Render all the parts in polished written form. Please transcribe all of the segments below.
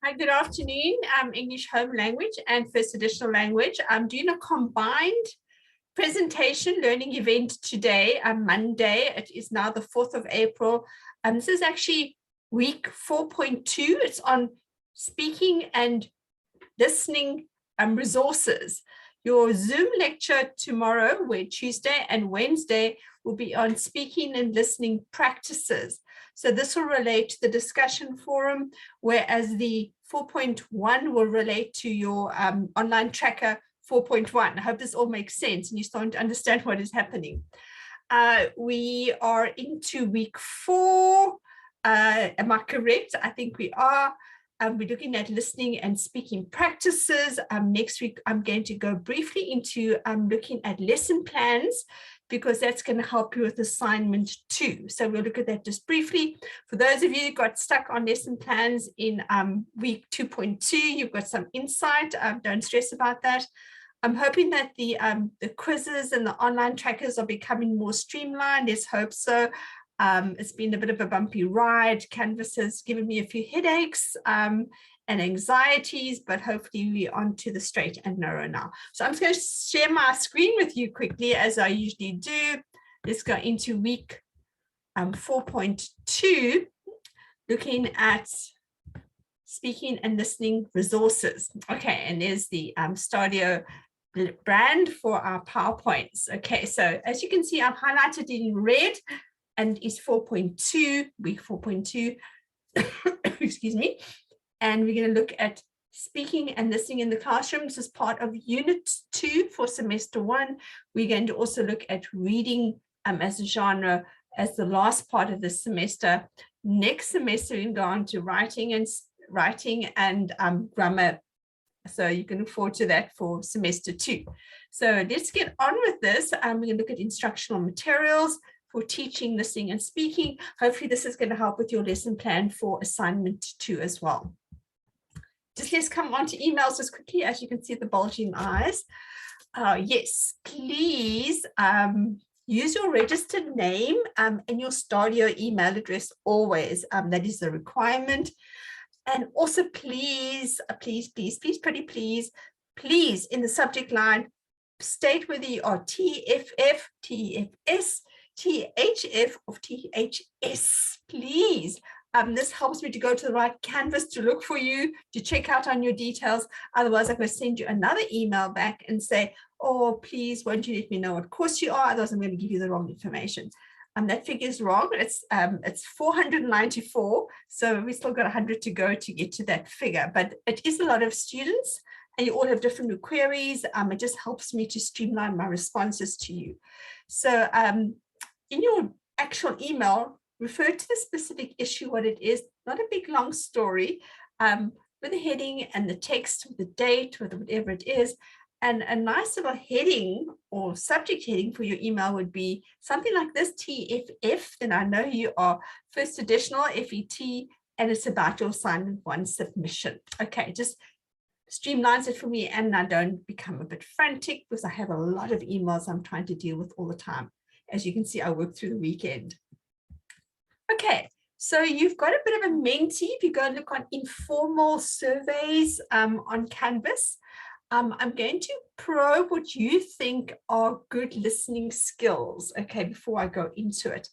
Hi, good afternoon. English Home Language and First Additional Language. I'm doing a combined presentation learning event today, Monday. It is now the 4th of April. This is actually week 4.2. It's on speaking and listening resources. Your Zoom lecture tomorrow, where Tuesday and Wednesday will be on speaking and listening practices. So this will relate to the discussion forum, whereas the 4.1 will relate to your online tracker 4.1. I hope this all makes sense and you're starting to understand what is happening. We are into week 4. Am I correct? I think we are. We're looking at listening and speaking practices. Next week, I'm going to go briefly into looking at lesson plans, because that's going to help you with assignment 2. So we'll look at that just briefly. For those of you who got stuck on lesson plans in week 2.2, you've got some insight. Don't stress about that. I'm hoping that the quizzes and the online trackers are becoming more streamlined. Let's hope so. It's been a bit of a bumpy ride. Canvas has given me a few headaches and anxieties, but hopefully we're on to the straight and narrow now. So I'm just going to share my screen with you quickly, as I usually do. Let's go into week 4.2, looking at speaking and listening resources. Okay, and there's the Stadio brand for our PowerPoints. Okay, so as you can see, I've highlighted in red, and it's 4.2, week 4.2, excuse me. And we're going to look at speaking and listening in the classroom. This is part of unit 2 for semester 1. We're going to also look at reading as a genre as the last part of the semester. Next semester, we can go on to writing and grammar. So you can look forward to that for semester 2. So let's get on with this. We're going to look at instructional materials for teaching, listening, and speaking. Hopefully this is going to help with your lesson plan for assignment 2 as well. Just let's come on to emails just quickly. As you can see, the bulging eyes. Yes, please use your registered name and your Stadio email address always. That is the requirement. And also please, pretty please, in the subject line, state whether you are TEFF, TEFS, TEHF, or TEHS, please. This helps me to go to the right canvas to look for you, to check out on your details. Otherwise, I'm going to send you another email back and say, oh, please, won't you let me know what course you are? Otherwise, I'm going to give you the wrong information. That figure is wrong. It's 494. So we still got 100 to go to get to that figure. But it is a lot of students, and you all have different queries. It just helps me to streamline my responses to you. So in your actual email, refer to the specific issue, what it is, not a big long story, with the heading and the text, with the date, with whatever it is. And a nice little heading or subject heading for your email would be something like this, TFF. Then I know you are first additional FET, and it's about your assignment 1 submission. Okay, just streamlines it for me, and I don't become a bit frantic because I have a lot of emails I'm trying to deal with all the time. As you can see, I work through the weekend. Okay, so you've got a bit of a Menti. If you go look on informal surveys on Canvas, I'm going to probe what you think are good listening skills, okay, before I go into it.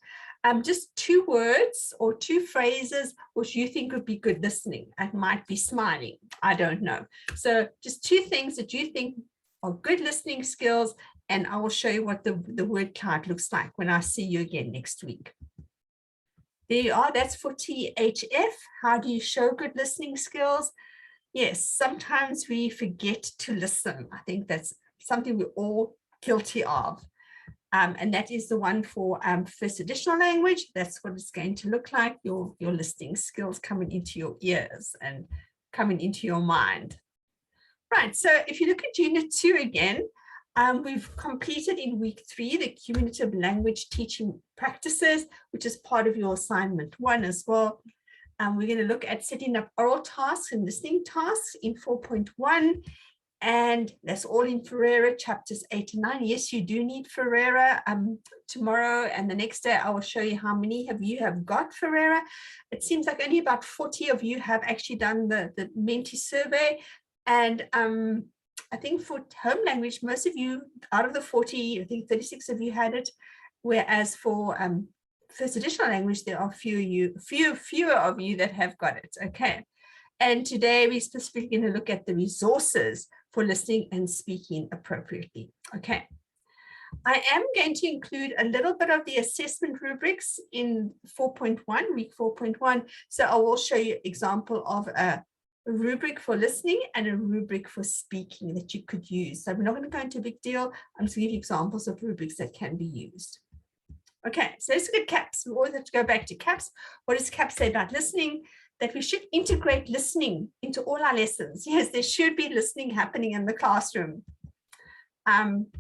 Just 2 words or 2 phrases which you think would be good listening. It might be smiling, I don't know. So just 2 things that you think are good listening skills, and I will show you what the word cloud looks like when I see you again next week. There you are, that's for THF. How do you show good listening skills? Yes, sometimes we forget to listen. I think that's something we're all guilty of. And that is the one for first additional language. That's what it's going to look like, your listening skills coming into your ears and coming into your mind. Right, so if you look at unit 2 again, we've completed in week 3 the cumulative language teaching practices, which is part of your assignment 1 as well. We're going to look at setting up oral tasks and listening tasks in 4.1. And that's all in Ferreira, chapters 8 and 9. Yes, you do need Ferreira. Tomorrow and the next day, I will show you how many of you have got Ferreira. It seems like only about 40 of you have actually done the Menti survey. And I think for home language, most of you, out of the 40, I think 36 of you had it. Whereas for first additional language, there are fewer of you that have got it. Okay. And today we're specifically going to look at the resources for listening and speaking appropriately. Okay. I am going to include a little bit of the assessment rubrics in 4.1, week 4.1. So I will show you an example of a rubric for listening and a rubric for speaking that you could use. So we're not going to go into a big deal. I'm just going to give you examples of rubrics that can be used. Okay, so let's look at CAPS. We always have to go back to CAPS. What does CAPS say about listening? That we should integrate listening into all our lessons. Yes, there should be listening happening in the classroom.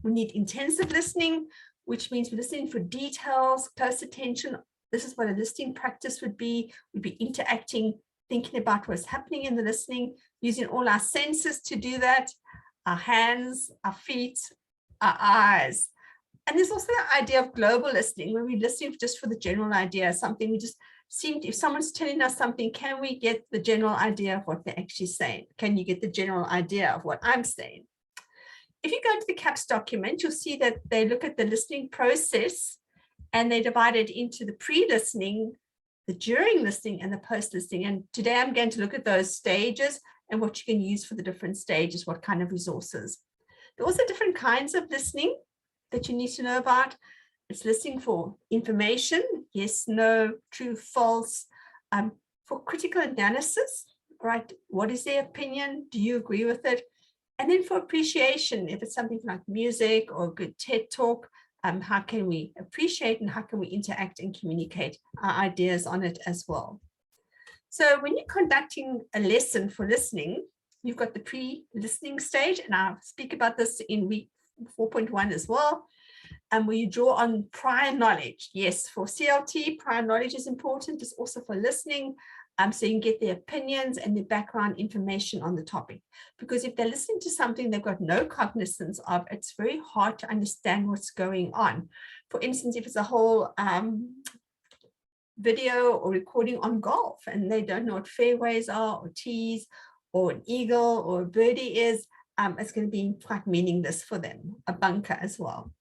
We need intensive listening, which means we're listening for details, close attention. This is what a listening practice would be. We'd be interacting, thinking about what's happening in the listening, using all our senses to do that, our hands, our feet, our eyes. And there's also the idea of global listening, where we're listening just for the general idea, something we just seem to, if someone's telling us something, can we get the general idea of what they're actually saying? Can you get the general idea of what I'm saying? If you go to the CAPS document, you'll see that they look at the listening process and they divide it into the pre-listening, the during listening, and the post-listening. And today I'm going to look at those stages and what you can use for the different stages, what kind of resources. There are also different kinds of listening that you need to know about. It's listening for information, yes, no, true, false, for critical analysis, right? What is their opinion? Do you agree with it? And then for appreciation, if it's something like music or a good TED talk, how can we appreciate and how can we interact and communicate our ideas on it as well? So when you're conducting a lesson for listening, you've got the pre-listening stage, and I'll speak about this in week 4.1 as well. And where you draw on prior knowledge. Yes, for CLT, prior knowledge is important. It's also for listening. So you can get their opinions and their background information on the topic. Because if they're listening to something they've got no cognizance of, it's very hard to understand what's going on. For instance, if it's a whole video or recording on golf and they don't know what fairways are or tees or an eagle or a birdie is, it's going to be quite meaningless for them, a bunker as well.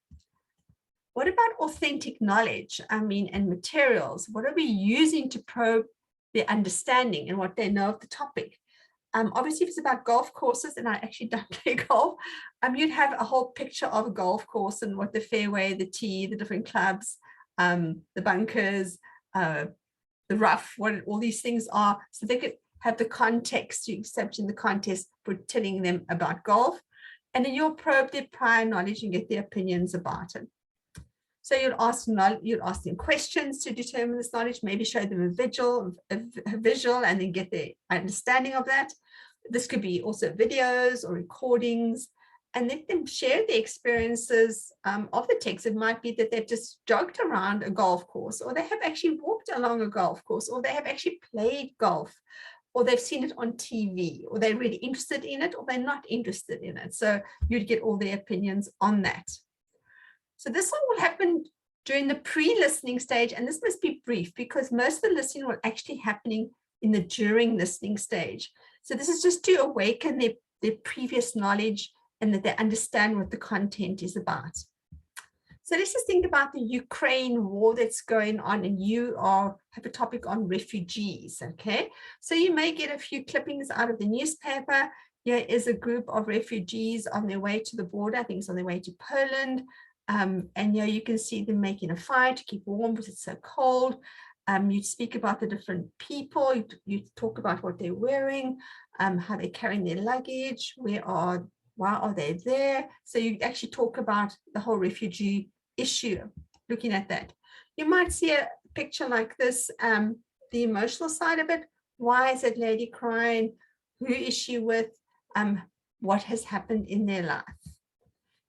What about authentic knowledge? And materials. What are we using to probe their understanding and what they know of the topic? Obviously, if it's about golf courses, and I actually don't play golf, you'd have a whole picture of a golf course and what the fairway, the tee, the different clubs, the bunkers, the rough, what all these things are. So they could have the context, you accept in the context for telling them about golf. And then you'll probe their prior knowledge and get their opinions about it. So you'll ask them questions to determine this knowledge, maybe show them a visual and then get their understanding of that. This could be also videos or recordings, and let them share the experiences of the text. It might be that they've just jogged around a golf course, or they have actually walked along a golf course, or they have actually played golf, or they've seen it on TV, or they're really interested in it, or they're not interested in it. So you'd get all their opinions on that. So this one will happen during the pre-listening stage, and this must be brief because most of the listening will actually happening in the during listening stage. So this is just to awaken their previous knowledge and that they understand what the content is about. So let's just think about the Ukraine war that's going on, and you have a topic on refugees, okay? So you may get a few clippings out of the newspaper. Here is a group of refugees on their way to the border. I think it's on their way to Poland. And you can see them making a fire to keep warm because it's so cold. You speak about the different people. You talk about what they're wearing, how they're carrying their luggage, why are they there? So you actually talk about the whole refugee issue, looking at that. You might see a picture like this, the emotional side of it. Why is that lady crying? Who is she with? What has happened in their life?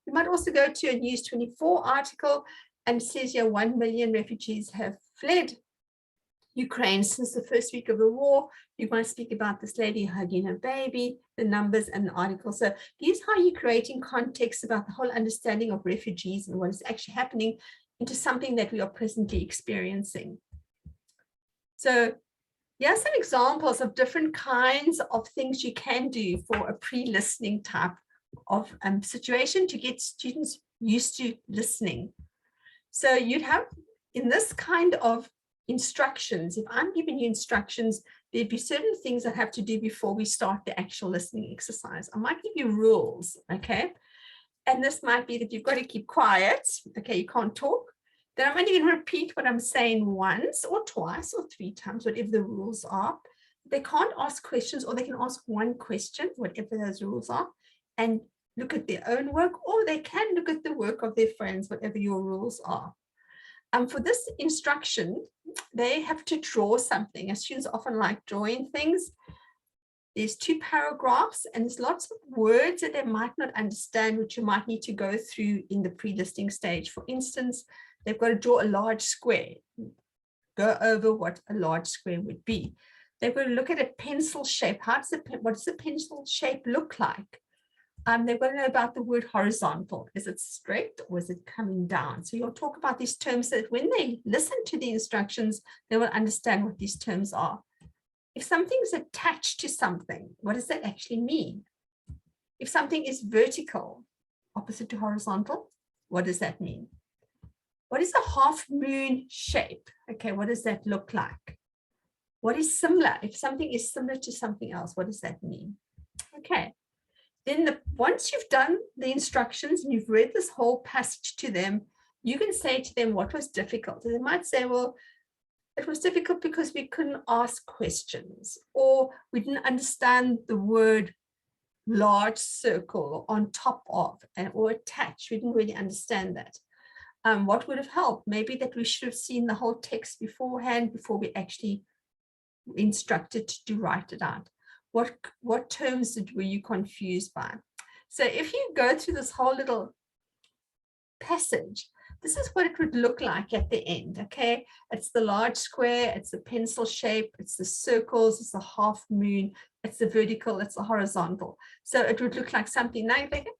You might also go to a News 24 article and it says here 1 million refugees have fled Ukraine since the first week of the war. You might speak about this lady hugging her baby, the numbers and the article. So these are how you're creating context about the whole understanding of refugees and what is actually happening into something that we are presently experiencing. So here are some examples of different kinds of things you can do for a pre-listening type of situation to get students used to listening. So you'd have in this kind of instructions, if I'm giving you instructions, there'd be certain things I have to do before we start the actual listening exercise. I might give you rules, okay? And this might be that you've got to keep quiet, okay? You can't talk. Then I'm only going to repeat what I'm saying once or twice or 3 times, whatever the rules are. They can't ask questions, or they can ask one question, whatever those rules are, and look at their own work, or they can look at the work of their friends, whatever your rules are. For this instruction, they have to draw something. As students often like drawing things. There's 2 paragraphs, and there's lots of words that they might not understand, which you might need to go through in the pre-listing stage. For instance, they've got to draw a large square. Go over what a large square would be. They've got to look at a pencil shape. What does a pencil shape look like? They've got to know about the word horizontal. Is it straight or is it coming down? So you'll talk about these terms so that when they listen to the instructions, they will understand what these terms are. If something's attached to something, what does that actually mean? If something is vertical, opposite to horizontal, what does that mean? What is a half moon shape? Okay, what does that look like? What is similar? If something is similar to something else, what does that mean? Okay. Then once you've done the instructions and you've read this whole passage to them, you can say to them what was difficult. And they might say, well, it was difficult because we couldn't ask questions, or we didn't understand the word large circle or on top of or attached. We didn't really understand that. What would have helped? Maybe that we should have seen the whole text beforehand before we actually instructed to write it out. What terms were you confused by? So if you go through this whole little passage, this is what it would look like at the end, okay? It's the large square, it's the pencil shape, it's the circles, it's the half moon, it's the vertical, it's the horizontal. So it would look like something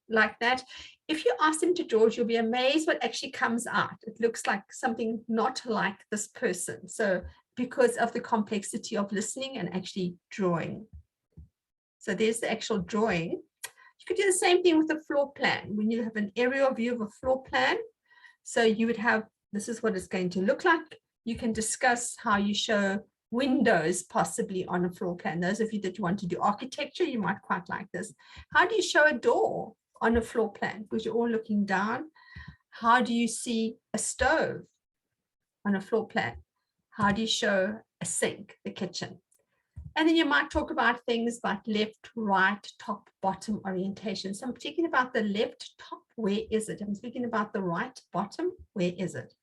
like that. If you ask them to draw, you'll be amazed what actually comes out. It looks like something not like this person. So because of the complexity of listening and actually drawing. So there's the actual drawing. You could do the same thing with the floor plan. When you have an aerial view of a floor plan, so you would have, this is what it's going to look like. You can discuss how you show windows possibly on a floor plan. Those of you that want to do architecture, you might quite like this. How do you show a door on a floor plan? Because you're all looking down. How do you see a stove on a floor plan? How do you show a sink, the kitchen? And then you might talk about things like left, right, top, bottom orientation. So I'm speaking about the left top, where is it? I'm speaking about the right bottom, where is it?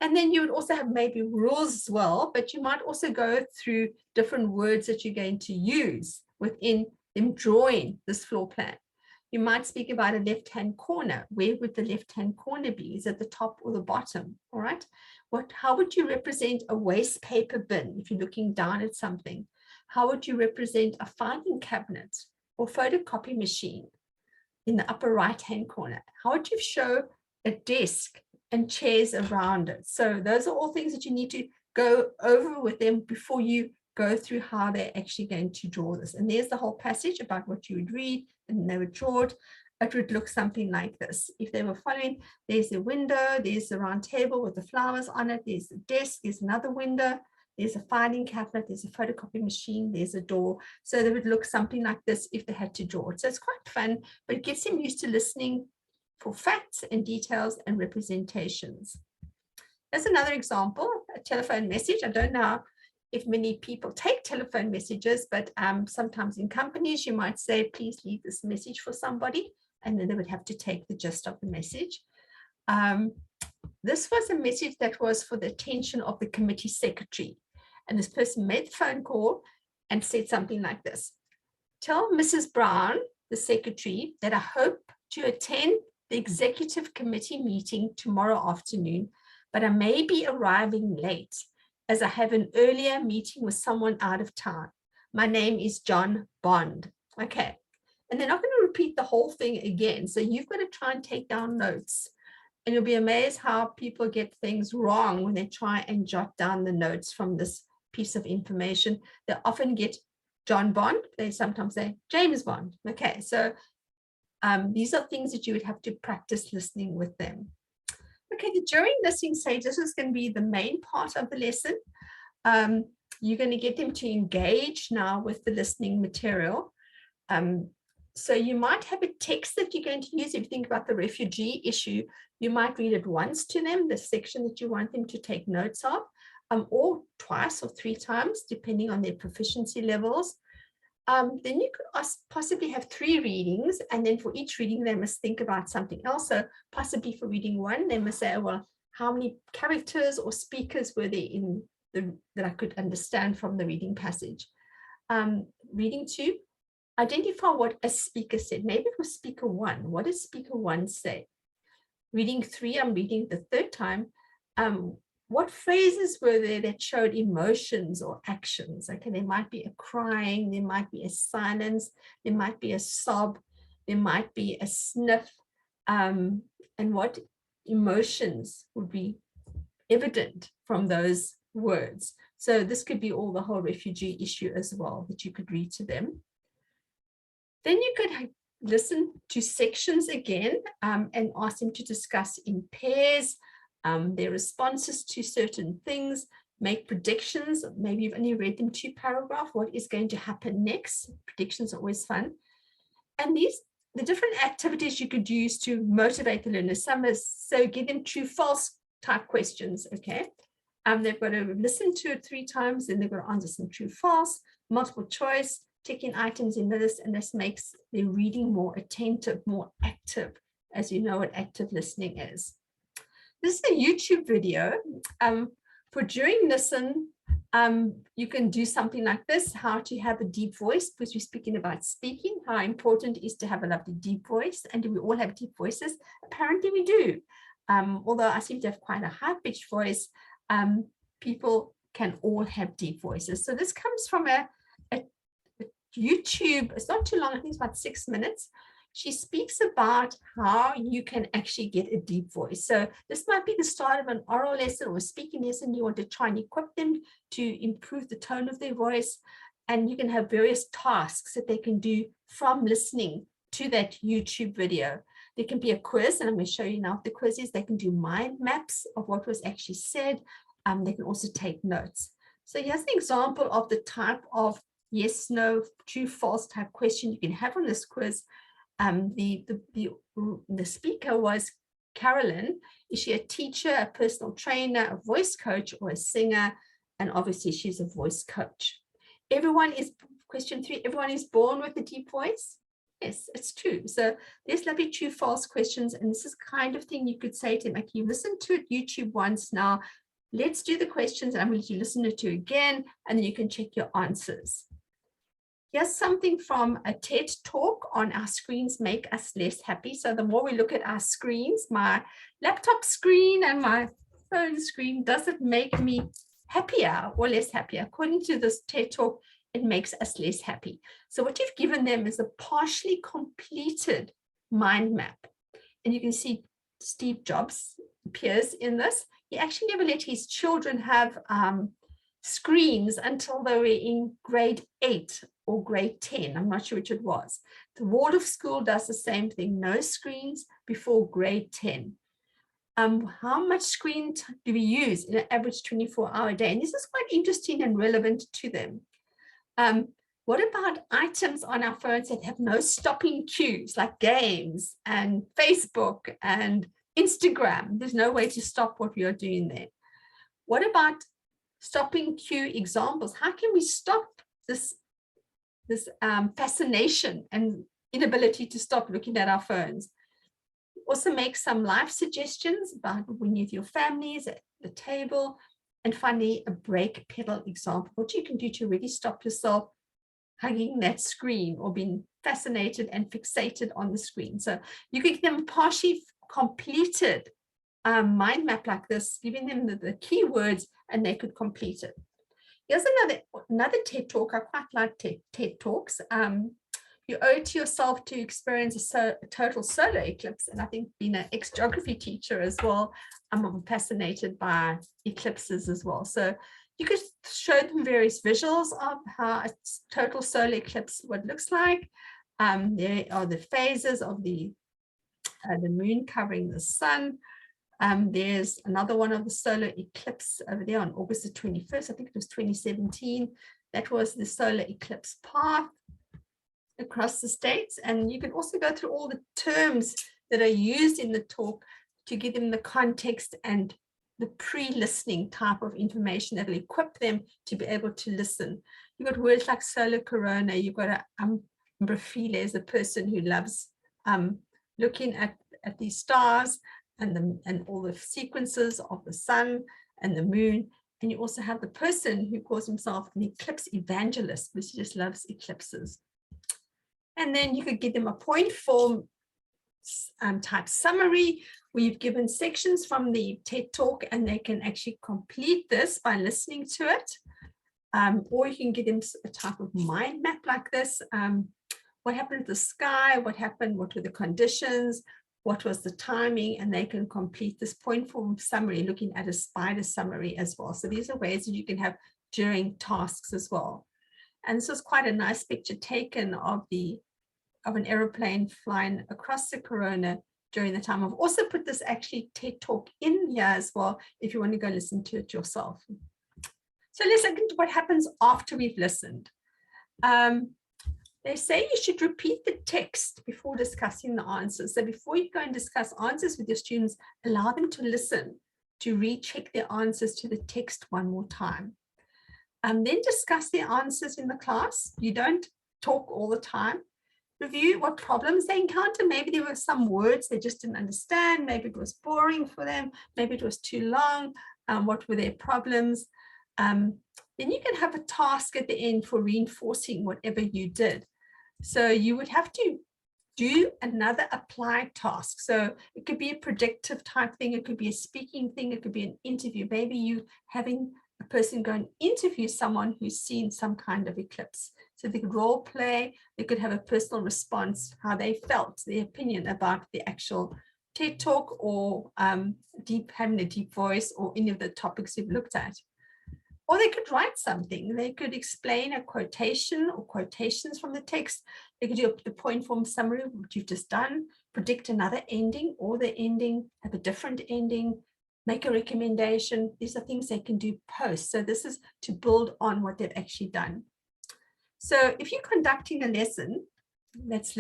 And then you would also have maybe rules as well, but you might also go through different words that you're going to use within them drawing this floor plan. You might speak about a left-hand corner. Where would the left-hand corner be? Is it the top or the bottom? All right. How would you represent a waste paper bin if you're looking down at something? How would you represent a filing cabinet or photocopy machine in the upper right-hand corner? How would you show a desk and chairs around it? So those are all things that you need to go over with them before you go through how they're actually going to draw this. And there's the whole passage about what you would read, and they would draw it. It would look something like this. If they were following, there's a window, there's a round table with the flowers on it, there's a desk, there's another window, there's a filing cabinet, there's a photocopy machine, there's a door. So they would look something like this if they had to draw it. So it's quite fun, but it gets them used to listening for facts and details and representations. There's another example, a telephone message. I don't know if many people take telephone messages, but sometimes in companies, you might say, please leave this message for somebody, and then they would have to take the gist of the message. This was a message that was for the attention of the committee secretary. And this person made the phone call and said something like this. Tell Mrs. Brown, the secretary, that I hope to attend the executive committee meeting tomorrow afternoon, but I may be arriving late. as I have an earlier meeting with someone out of town. My name is John Bond. Okay. And they're not going to repeat the whole thing again. So you've got to try and take down notes. And you'll be amazed how people get things wrong when they try and jot down the notes from this piece of information. They often get John Bond. They sometimes say James Bond. Okay, so these are things that you would have to practice listening with them. Okay, the during listening stage, this is going to be the main part of the lesson. You're going to get them to engage now with the listening material. So you might have a text that you're going to use. If you think about the refugee issue, you might read it once to them, the section that you want them to take notes of, or twice or 3 times, depending on their proficiency levels. Then you could possibly have 3 readings, and then for each reading, they must think about something else. So possibly for reading 1, they must say, well, how many characters or speakers were there in that I could understand from the reading passage? Reading 2, identify what a speaker said. Maybe it was speaker 1. What did speaker 1 say? Reading 3, I'm reading the 3rd time. What phrases were there that showed emotions or actions? Okay, there might be a crying, there might be a silence, there might be a sob, there might be a sniff, and what emotions would be evident from those words. So this could be all the whole refugee issue as well that you could read to them. Then you could listen to sections again and ask them to discuss in pairs their responses to certain things, make predictions. Maybe you've only read them 2 paragraphs. What is going to happen next? Predictions are always fun. And the different activities you could use to motivate the learners. Some is, so give them true, false type questions, okay? They've got to listen to it 3 times, then they've got to answer some true, false, multiple choice, ticking items in the list, and this makes their reading more attentive, more active, as you know what active listening is. This is a YouTube video. For during listen, you can do something like this, how to have a deep voice, because we're speaking about speaking, how important it is to have a lovely deep voice. And do we all have deep voices? Apparently we do. Although I seem to have quite a high-pitched voice, people can all have deep voices. So this comes from a YouTube, it's not too long, I think it's about 6 minutes. She speaks about how you can actually get a deep voice. So this might be the start of an oral lesson or a speaking lesson. You want to try and equip them to improve the tone of their voice. And you can have various tasks that they can do from listening to that YouTube video. There can be a quiz, and I'm going to show you now what the quiz is. They can do mind maps of what was actually said. They can also take notes. So here's an example of the type of yes, no, true, false type question you can have on this quiz. The speaker was Carolyn. Is she a teacher, a personal trainer, a voice coach, or a singer? And obviously she's a voice coach. Question 3, everyone is born with a deep voice? Yes, it's true. So there's lovely true, false questions. And this is kind of thing you could say to them, okay, you listened to it YouTube once now. Let's do the questions, and I'm going to listen to it again, and then you can check your answers. Here's something from a TED talk on our screens make us less happy. So the more we look at our screens, my laptop screen and my phone screen, does it make me happier or less happy? According to this TED talk, it makes us less happy. So what you've given them is a partially completed mind map. And you can see Steve Jobs appears in this. He actually never let his children have screens until they were in grade 8 or grade 10. I'm not sure which it was. The Waldorf School does the same thing, no screens before grade 10. How much screen do we use in an average 24-hour day? And this is quite interesting and relevant to them. What about items on our phones that have no stopping cues, like games and Facebook and Instagram? There's no way to stop what we are doing there. What about stopping cue examples? How can we stop this fascination and inability to stop looking at our phones? Also make some life suggestions about when you're with your families at the table. And finally, a brake pedal example, what you can do to really stop yourself hugging that screen or being fascinated and fixated on the screen. So you can give them partially completed mind map like this, giving them the keywords, and they could complete it. Here's another TED Talk. I quite like TED Talks. You owe it to yourself to experience a total solar eclipse. And I think being an ex-geography teacher as well, I'm fascinated by eclipses as well. So you could show them various visuals of how a total solar eclipse, what it looks like. There are the phases of the moon covering the sun. There's another one of the solar eclipse over there on August the 21st. I think it was 2017. That was the solar eclipse path across the states. And you can also go through all the terms that are used in the talk to give them the context and the pre-listening type of information that will equip them to be able to listen. You've got words like solar corona. You've got Umbrafile as a person who loves looking at these stars and all the sequences of the sun and the moon. And you also have the person who calls himself an eclipse evangelist, because he just loves eclipses. And then you could give them a point form type summary where you've given sections from the TED Talk and they can actually complete this by listening to it. Or you can give them a type of mind map like this. What happened to the sky? What happened? What were the conditions? What was the timing? And they can complete this point form summary looking at a spider summary as well. So these are ways that you can have during tasks as well. And this was quite a nice picture taken of an aeroplane flying across the corona during the time. I've also put this actually TED Talk in here as well, if you want to go listen to it yourself. So let's look into what happens after we've listened. They say you should repeat the text before discussing the answers. So before you go and discuss answers with your students, allow them to listen, to recheck their answers to the text one more time. Then discuss their answers in the class. You don't talk all the time. Review what problems they encounter. Maybe there were some words they just didn't understand. Maybe it was boring for them. Maybe it was too long. What were their problems? Then you can have a task at the end for reinforcing whatever you did. So you would have to do another applied task. So it could be a predictive type thing. It could be a speaking thing. It could be an interview. Maybe you having a person go and interview someone who's seen some kind of eclipse. So they could role play, they could have a personal response, how they felt, their opinion about the actual TED Talk, or having a deep voice, or any of the topics you've looked at. Or they could write something. They could explain a quotation or quotations from the text. They could do the point form summary of what you've just done, predict another ending, or the ending, have a different ending, make a recommendation. These are things they can do post. So this is to build on what they've actually done. So if you're conducting a lesson that's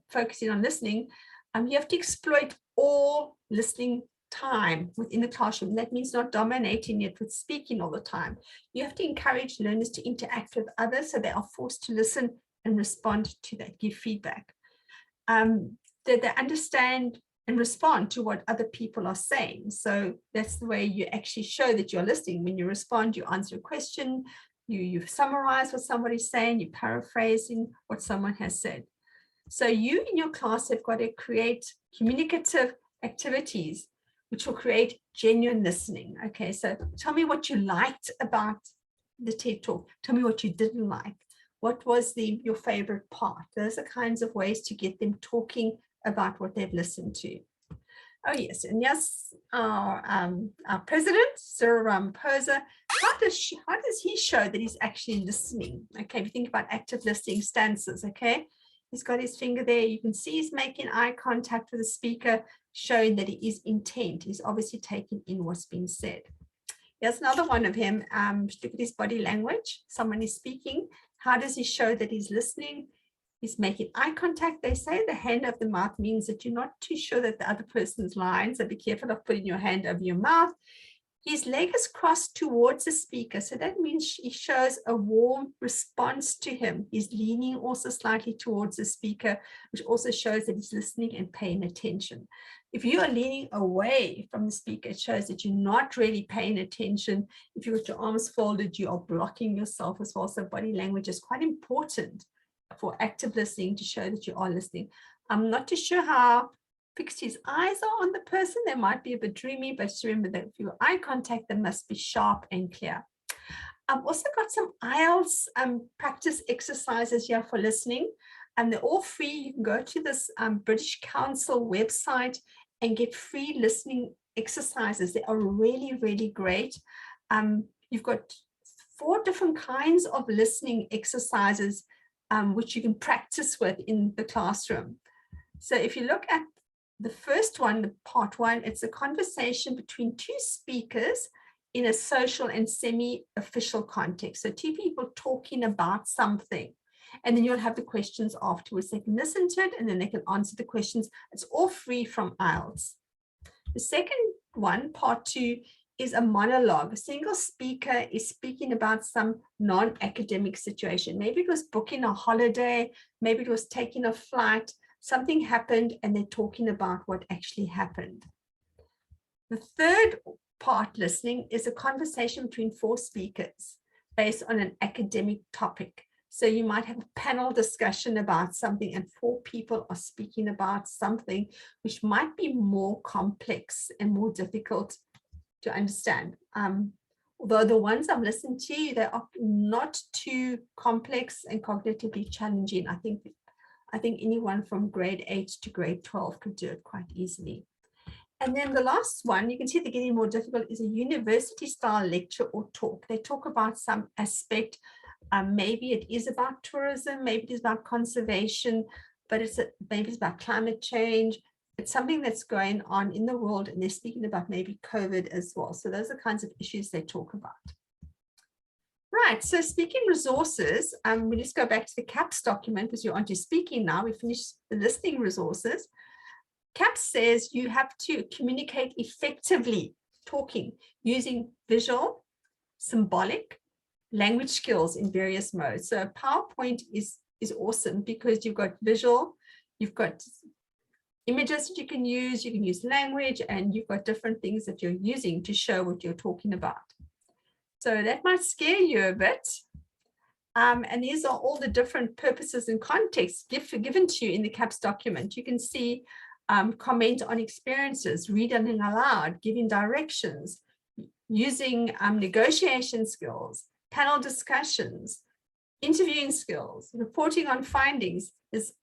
focusing on listening, you have to exploit all listening time within the classroom. That means not dominating it with speaking all the time. You have to encourage learners to interact with others so they are forced to listen and respond to that, give feedback. That they understand and respond to what other people are saying. So that's the way you actually show that you're listening. When you respond, you answer a question, you summarize what somebody's saying, you're paraphrasing what someone has said. So you in your class have got to create communicative activities which will create genuine listening. Okay, so tell me what you liked about the TED Talk. Tell me what you didn't like. What was your favorite part? Those are kinds of ways to get them talking about what they've listened to. Oh yes, and yes, our president, Cyril Ramaphosa, how does he show that he's actually listening? Okay, if you think about active listening stances, okay, he's got his finger there. You can see he's making eye contact with the speaker, showing that he is intent. He's obviously taking in what's being said. Here's another one of him. Look at his body language. Someone is speaking. How does he show that he's listening? He's making eye contact. They say the hand over the mouth means that you're not too sure that the other person's lying, so be careful of putting your hand over your mouth. His leg is crossed towards the speaker, so that means he shows a warm response to him. He's leaning also slightly towards the speaker, which also shows that he's listening and paying attention. If you are leaning away from the speaker, it shows that you're not really paying attention. If you've got your arms folded, you are blocking yourself as well. So body language is quite important for active listening to show that you are listening. I'm not too sure how fixed his eyes on the person. They might be a bit dreamy, but just remember that if you eye contact, they must be sharp and clear. I've also got some IELTS practice exercises here for listening, and they're all free. You can go to this British Council website and get free listening exercises. They are really, really great. You've got 4 different kinds of listening exercises which you can practice with in the classroom. So if you look at the first one, the part 1, it's a conversation between 2 speakers in a social and semi-official context. So 2 people talking about something, and then you'll have the questions afterwards. They can listen to it and then they can answer the questions. It's all free from IELTS. The second one, part 2, is a monologue. A single speaker is speaking about some non-academic situation. Maybe it was booking a holiday, maybe it was taking a flight, something happened and they're talking about what actually happened. The third part, listening, is a conversation between 4 speakers based on an academic topic. So you might have a panel discussion about something and 4 people are speaking about something which might be more complex and more difficult to understand. Although the ones I've listened to, they are not too complex and cognitively challenging. I think anyone from grade 8 to grade 12 could do it quite easily. And then the last one, you can see they're getting more difficult, is a university style lecture or talk. They talk about some aspect. Maybe it is about tourism, maybe it is about conservation, but maybe it's about climate change. It's something that's going on in the world, and they're speaking about maybe COVID as well. So those are the kinds of issues they talk about. Right, so speaking resources, we just go back to the CAPS document because you're onto speaking now. We finished the listening resources. CAPS says you have to communicate effectively, talking, using visual, symbolic, language skills in various modes. So PowerPoint is awesome because you've got visual, you've got images that you can use language, and you've got different things that you're using to show what you're talking about. So that might scare you a bit. And these are all the different purposes and contexts given to you in the CAPS document. You can see comment on experiences, reading aloud, giving directions, using negotiation skills, panel discussions, interviewing skills, reporting on findings.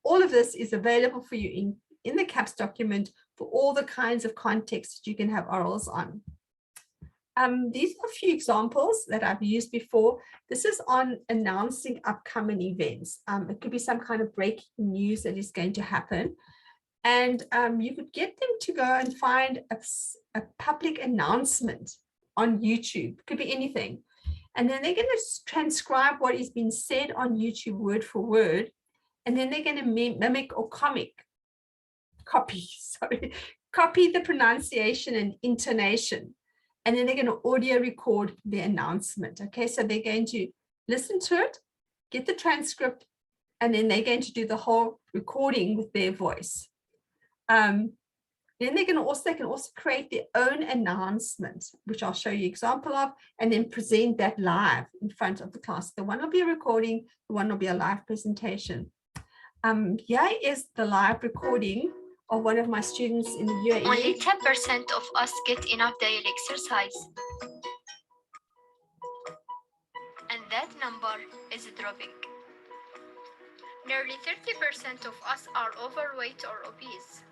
All of this is available for you in the CAPS document for all the kinds of contexts that you can have orals on. These are a few examples that I've used before. This is on announcing upcoming events. It could be some kind of breaking news that is going to happen. And you could get them to go and find a public announcement on YouTube. It could be anything. And then they're going to transcribe what is being said on YouTube word for word. And then they're going to mimic or copy the pronunciation and intonation. And then they're going to audio record the announcement. Okay, so they're going to listen to it, get the transcript, and then they're going to do the whole recording with their voice. Then they can also create their own announcement, which I'll show you an example of, and then present that live in front of the class. The one will be a recording, the one will be a live presentation. Here is the live recording of one of my students in the UAE. Only 10% of us get enough daily exercise. And that number is dropping. Nearly 30% of us are overweight or obese.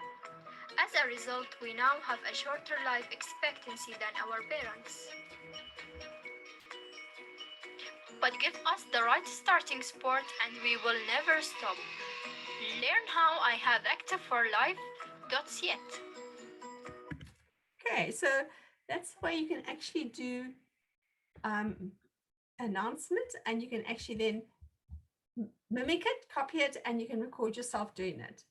As a result, we now have a shorter life expectancy than our parents. But give us the right starting sport and we will never stop. Learn how I have active4life.yet. Okay, so that's where you can actually do announcements, and you can actually then mimic it, copy it, and you can record yourself doing it.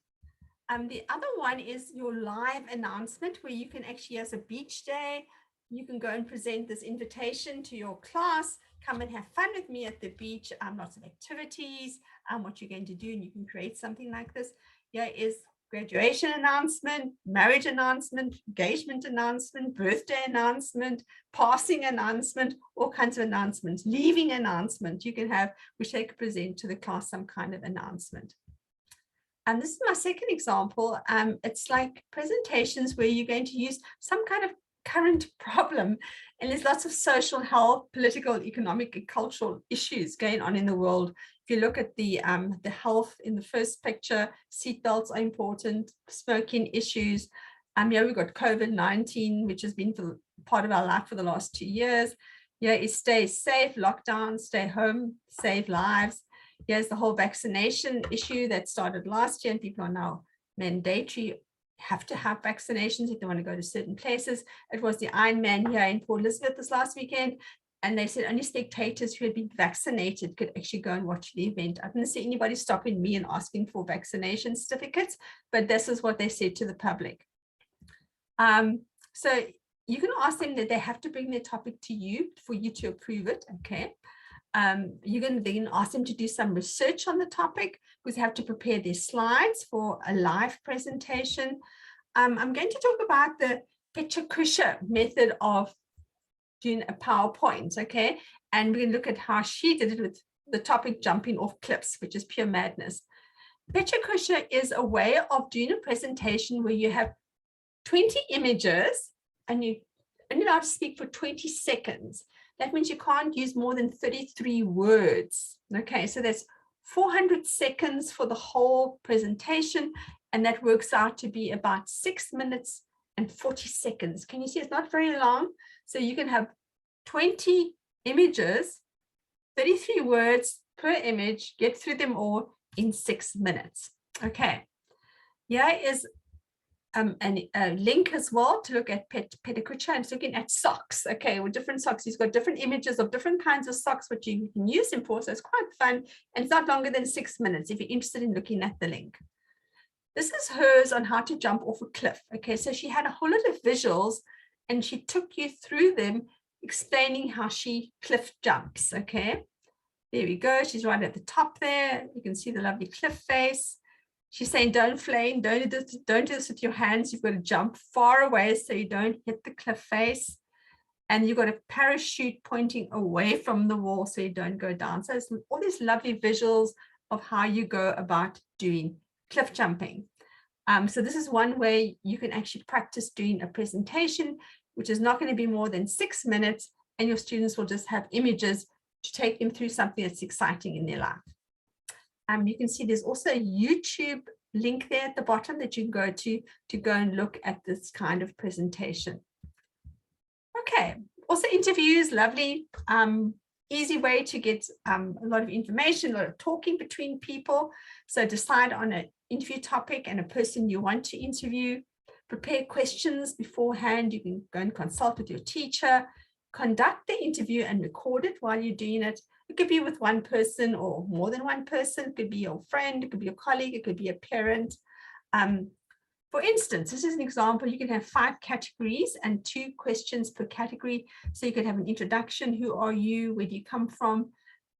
The other one is your live announcement, where you can actually, as a beach day, you can go and present this invitation to your class, come and have fun with me at the beach, lots of activities, what you're going to do, and you can create something like this. Here is graduation announcement, marriage announcement, engagement announcement, birthday announcement, passing announcement, all kinds of announcements, leaving announcement you can have, which they could present to the class some kind of announcement. And this is my second example. It's like presentations where you're going to use some kind of current problem. And there's lots of social, health, political, economic, and cultural issues going on in the world. If you look at the health in the first picture, seatbelts are important, smoking issues. Here we've got COVID-19, which has been part of our life for the last 2 years. Here is stay safe, lockdown, stay home, save lives. Here's the whole vaccination issue that started last year, and people are now mandatory, have to have vaccinations if they want to go to certain places. It was the Ironman here in Port Elizabeth this last weekend, and they said only spectators who had been vaccinated could actually go and watch the event. I didn't see anybody stopping me and asking for vaccination certificates, but this is what they said to the public. So you can ask them that they have to bring their topic to you for you to approve it, okay? You're going to then ask them to do some research on the topic, because they have to prepare their slides for a live presentation. I'm going to talk about the TEHFS method of doing a PowerPoint, okay? And we're going to look at how she did it with the topic jumping off cliffs, which is pure madness. TEHFS is a way of doing a presentation where you have 20 images and you only allowed to speak for 20 seconds. That means you can't use more than 33 words. Okay, so that's 400 seconds for the whole presentation, and that works out to be about 6 minutes and 40 seconds. Can you see it's not very long? So you can have 20 images, 33 words per image, get through them all in 6 minutes. Okay, here is a link as well to look at TEHFS, and it's looking at socks. Okay, with different socks, he's got different images of different kinds of socks which you can use them for, so it's quite fun, and it's not longer than 6 minutes if you're interested in looking at the link. This is hers on how to jump off a cliff. Okay, so she had a whole lot of visuals and she took you through them explaining how she cliff jumps. Okay, there we go, she's right at the top there. You can see the lovely cliff face. She's saying, don't flame, don't do this with your hands. You've got to jump far away so you don't hit the cliff face. And you've got a parachute pointing away from the wall so you don't go down. So it's all these lovely visuals of how you go about doing cliff jumping. So this is one way you can actually practice doing a presentation, which is not going to be more than 6 minutes, and your students will just have images to take them through something that's exciting in their life. You can see there's also a YouTube link there at the bottom that you can go and look at this kind of presentation. Okay, also interviews, lovely, easy way to get a lot of information, a lot of talking between people. So decide on an interview topic and a person you want to interview. Prepare questions beforehand. You can go and consult with your teacher. Conduct the interview and record it while you're doing it. It could be with one person or more than one person. It could be your friend, it could be your colleague, it could be a parent. For instance, this is an example. You can have 5 categories and 2 questions per category. So you could have an introduction. Who are you? Where do you come from?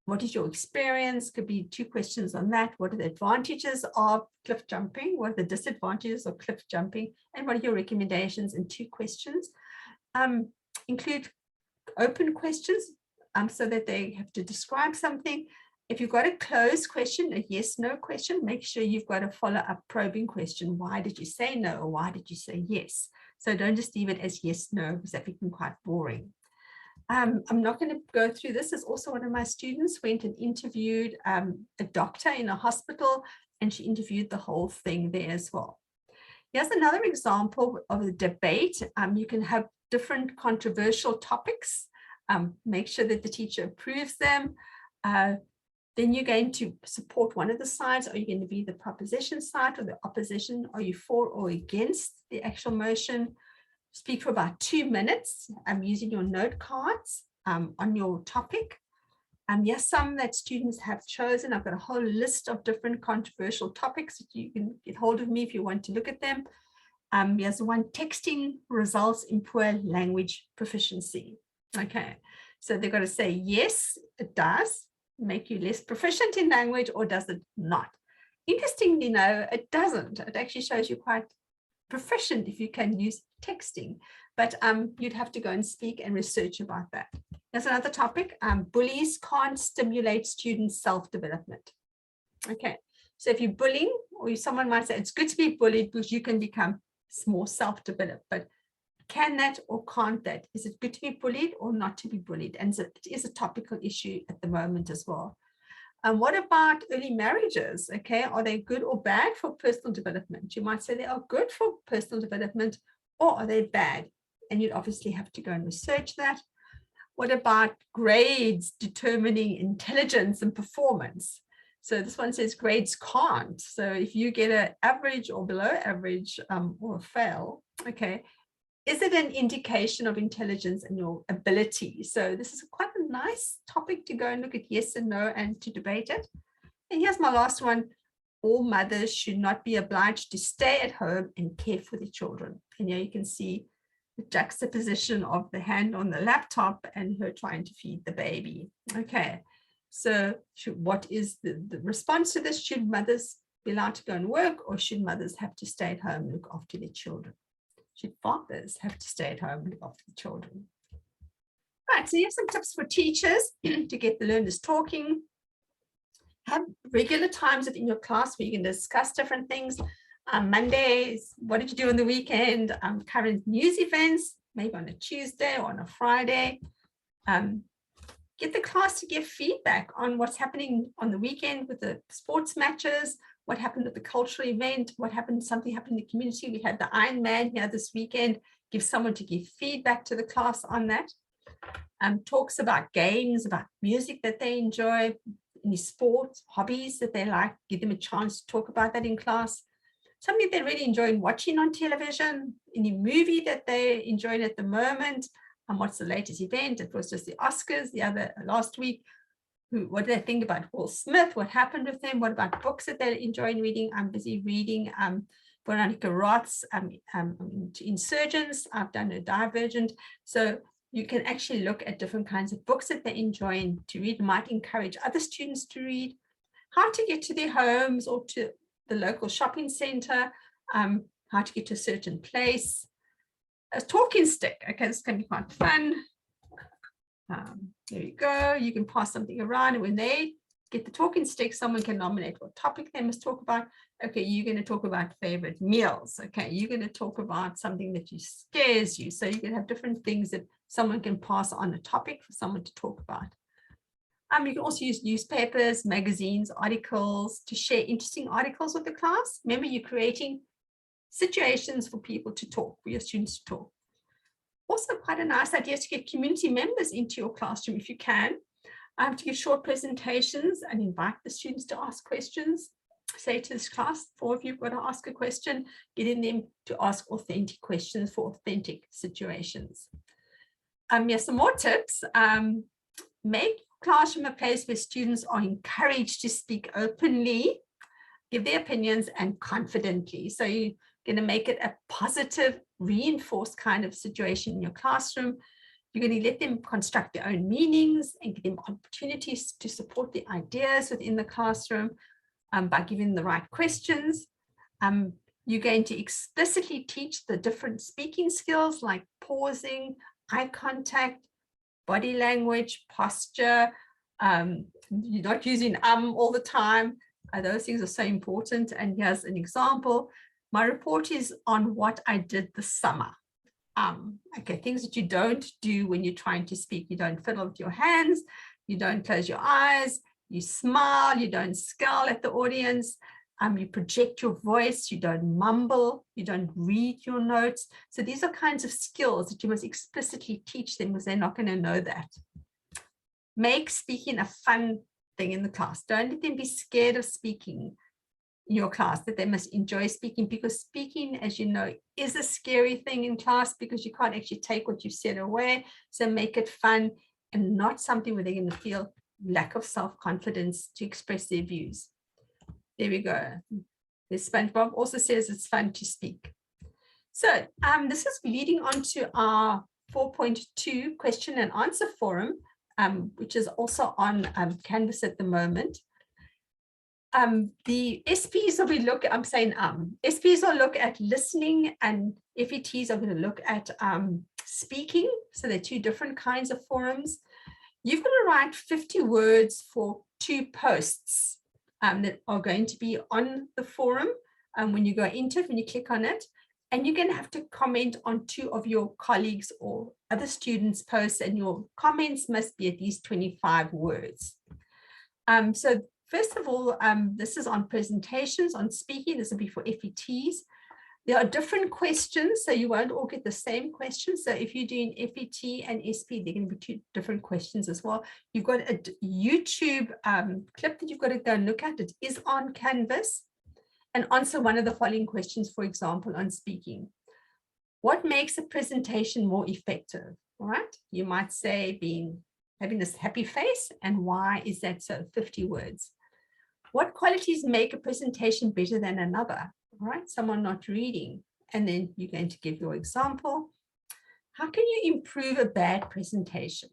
What is your experience? Could be 2 questions on that. What are the advantages of cliff jumping? What are the disadvantages of cliff jumping? And what are your recommendations? And 2 questions. Include open questions so that they have to describe something. If you've got a closed question, a yes/no question, make sure you've got a follow-up probing question. Why did you say no, or why did you say yes? So don't just leave it as yes/no, because that becomes quite boring. I'm not going to go through this. As also one of my students went and interviewed a doctor in a hospital, and she interviewed the whole thing there as well. Here's another example of a debate. You can have different controversial topics. Make sure that the teacher approves them. Then you're going to support one of the sides. Are you going to be the proposition side or the opposition? Are you for or against the actual motion? Speak for about 2 minutes using your note cards on your topic. Yes, some that students have chosen. I've got a whole list of different controversial topics that you can get hold of me if you want to look at them. Here's one: texting results in poor language proficiency. Okay, so they've got to say, yes, it does make you less proficient in language, or does it not? Interestingly, no, it doesn't. It actually shows you quite proficient if you can use texting, but you'd have to go and speak and research about that. There's another topic: bullies can't stimulate student self-development. Okay, So if you're bullying, or someone might say it's good to be bullied because you can become more self-developed, but can that or can't that? Is it good to be bullied or not to be bullied? And so it is a topical issue at the moment as well. And what about early marriages? Okay, are they good or bad for personal development? You might say they are good for personal development, or are they bad? And you'd obviously have to go and research that. What about grades determining intelligence and performance? So this one says grades can't. So if you get an average or below average or a fail, okay, is it an indication of intelligence and your ability? So this is quite a nice topic to go and look at yes and no and to debate it. And here's my last one. All mothers should not be obliged to stay at home and care for their children. And here you can see the juxtaposition of the hand on the laptop and her trying to feed the baby. Okay, so what is the response to this? Should mothers be allowed to go and work, or should mothers have to stay at home and look after their children? Should fathers have to stay at home and look after the children? Right, so here's some tips for teachers to get the learners talking. Have regular times within your class where you can discuss different things. Mondays, what did you do on the weekend? Current news events, maybe on a Tuesday or on a Friday. Get the class to give feedback on what's happening on the weekend with the sports matches, what happened at the cultural event, what happened, something happened in the community. We had the Iron Man here this weekend. Give someone to give feedback to the class on that. Talks about games, about music that they enjoy, any sports, hobbies that they like. Give them a chance to talk about that in class. Something they really enjoy watching on television, any movie that they're enjoying at the moment. What's the latest event? It was just the Oscars last week. What do they think about Will Smith? What happened with them? What about books that they're enjoying reading? I'm busy reading Veronica Roth's Insurgents. I've done a Divergent. So you can actually look at different kinds of books that they're enjoying to read. Might encourage other students to read. How to get to their homes or to the local shopping center. How to get to a certain place. A talking stick. Okay, this can be quite fun. There you go. You can pass something around, and when they get the talking stick, someone can nominate what topic they must talk about. Okay, you're going to talk about favorite meals. Okay, you're going to talk about something that scares you. So you can have different things that someone can pass on a topic for someone to talk about. You can also use newspapers, magazines, articles to share interesting articles with the class. Remember, you're creating situations for people to talk, for your students to talk. Also, quite a nice idea is to get community members into your classroom if you can, to give short presentations and invite the students to ask questions. Say to this class, 4 of you have got to ask a question, getting them to ask authentic questions for authentic situations. Here's some more tips. Make your classroom a place where students are encouraged to speak openly, give their opinions, and confidently. So you're going to make it a positive, reinforced kind of situation in your classroom. You're going to let them construct their own meanings and give them opportunities to support the ideas within the classroom by giving the right questions. You're going to explicitly teach the different speaking skills like pausing, eye contact, body language, posture. You're not using all the time. Those things are so important. And here's an example. My report is on what I did this summer. Okay, things that you don't do when you're trying to speak. You don't fiddle with your hands. You don't close your eyes. You smile. You don't scowl at the audience. You project your voice. You don't mumble. You don't read your notes. So these are kinds of skills that you must explicitly teach them because they're not going to know that. Make speaking a fun thing in the class. Don't let them be scared of speaking in your class, that they must enjoy speaking, because speaking, as you know, is a scary thing in class because you can't actually take what you said away. So make it fun and not something where they're going to feel lack of self-confidence to express their views. There we go. The SpongeBob also says it's fun to speak. So this is leading on to our 4.2 question and answer forum, which is also on Canvas at the moment. The SPs will be SPs will look at listening, and FETs are going to look at speaking. So they're two different kinds of forums. You've got to write 50 words for 2 posts that are going to be on the forum when you go into it, when you click on it. And you're going to have to comment on 2 of your colleagues or other students' posts, and your comments must be at least 25 words. So first of all, this is on presentations, on speaking. This will be for FETs. There are different questions, so you won't all get the same questions. So if you're doing FET and SP, they're going to be 2 different questions as well. You've got a YouTube clip that you've got to go and look at. It is on Canvas. And answer one of the following questions, for example, on speaking. What makes a presentation more effective? All right, you might say having this happy face, and why is that so? 50 words. What qualities make a presentation better than another? All right, someone not reading, and then you're going to give your example. How can you improve a bad presentation?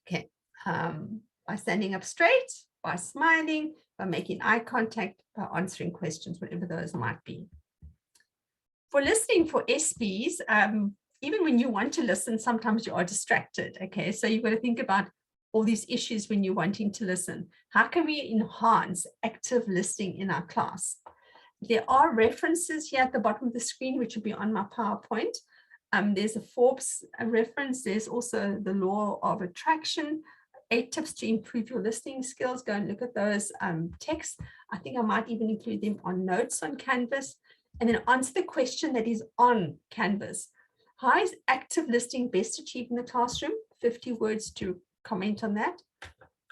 Okay, by standing up straight, by smiling, by making eye contact, by answering questions, whatever those might be. For listening for SPs, even when you want to listen, sometimes you are distracted. Okay, so you've got to think about all these issues when you're wanting to listen. How can we enhance active listening in our class? There are references here at the bottom of the screen, which will be on my PowerPoint. There's a Forbes reference. There's also the law of attraction. 8 tips to improve your listening skills. Go and look at those texts. I think I might even include them on notes on Canvas. And then answer the question that is on Canvas. How is active listening best achieved in the classroom? 50 words to comment on that.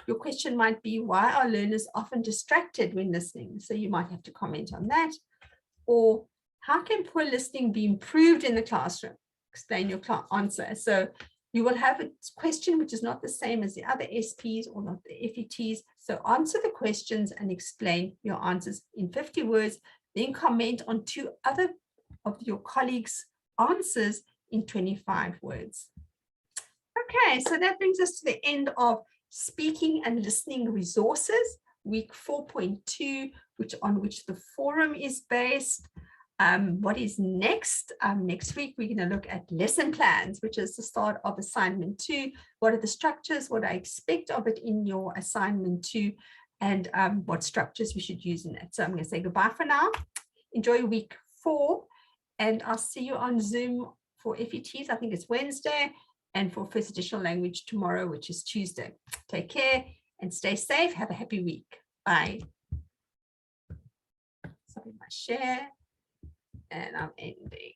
Your question might be, why are learners often distracted when listening? So you might have to comment on that. Or how can poor listening be improved in the classroom? Explain your answer. So you will have a question which is not the same as the other SPs or not the FETs. So answer the questions and explain your answers in 50 words, then comment on 2 other of your colleagues' answers in 25 words. Okay, so that brings us to the end of speaking and listening resources, week 4.2, on which the forum is based. What is next? Next week, we're going to look at lesson plans, which is the start of assignment 2. What are the structures? What I expect of it in your assignment 2, and what structures we should use in it. So I'm going to say goodbye for now. Enjoy week 4, and I'll see you on Zoom for FETs. I think it's Wednesday, and for first additional language tomorrow, which is Tuesday. Take care and stay safe. Have a happy week. Bye. Sorry, my share. And I'm ending.